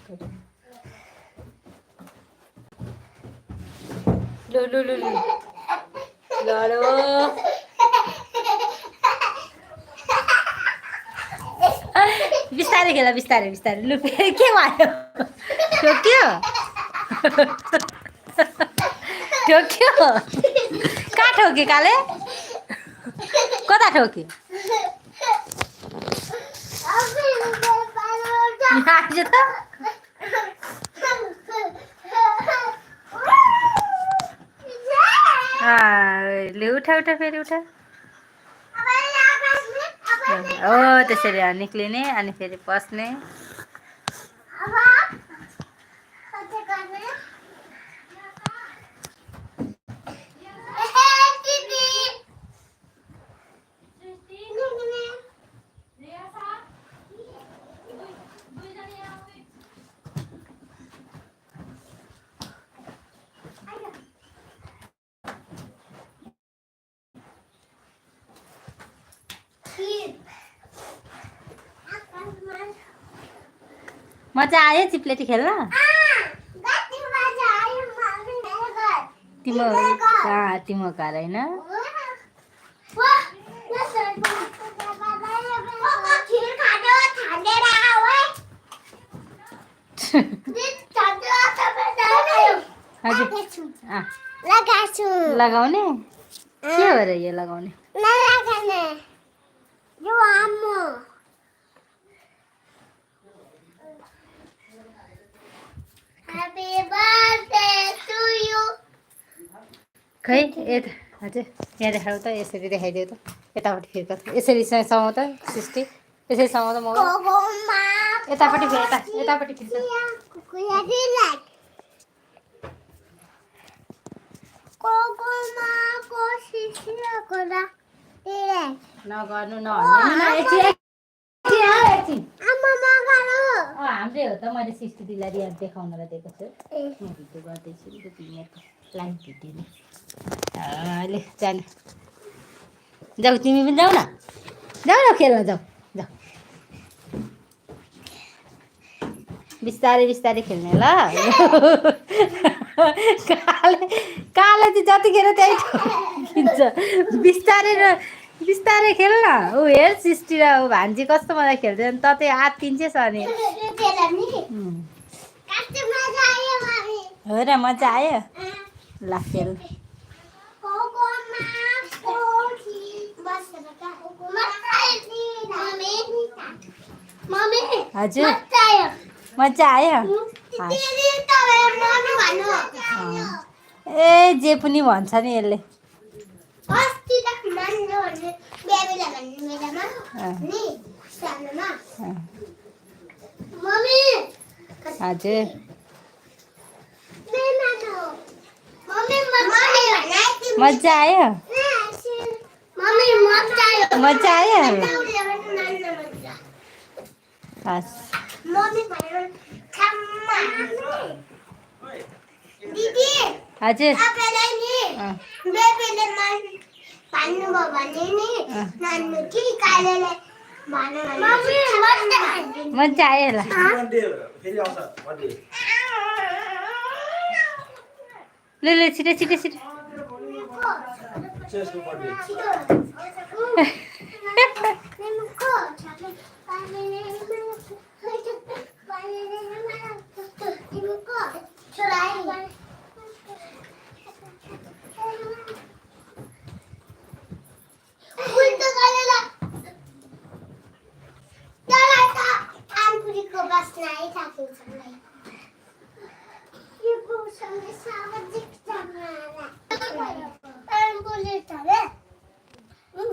लु लु लु लु लडो बिस्तारै खेल बिस्तारै बिस्तारै लु फेरि के भयो ठोक्यो ठोक्यो कहाँ ठोक्यो काले कता ठोक्यो आज त ले उठा उठा फेरि उठा हो त्यसरी निक्लिने अनि फेरि पस्ने मजा आयो चिप्लेटी खेल्न तिम्रो तिम्रो घर होइन लगाउने के हो र यो लगाउने खै यता हजुर यहाँ देखाऊ त यसरी देखाइदियो त यतापट्टि फिर्का यसरी समाउ त सृष्टि यसरी समाउ त म यतापट्टि फेरि यतापट्टि फिर्का नगर्नु हाम्रै हो त मैले सृष्टि दिदीलाई देखाउनलाई दिएको छु म भिडियो गर्दैछु तिमीहरूको लाइभ भिडियो नै अहिले जानु जाऊ तिमी पनि जाऊ न खेल्न जाऊ जाऊ बिस्तारै बिस्तारै खेल्ने ल काले चाहिँ जतिखेर त्यही खिच्छ बिस्तारै खेल्न ऊ हेर सृष्टि र भान्जी कस्तो मजा खेल्छ त त्यही आत्तिन्छस् अनि हो र मजा आयो ल खेल हजुर मजा आयो ए जे पनि भन्छ नि यसले हजुर मजा आयो मजा आयो हस् हजुर मजा आयो ल ल छिटो छिटो छिटो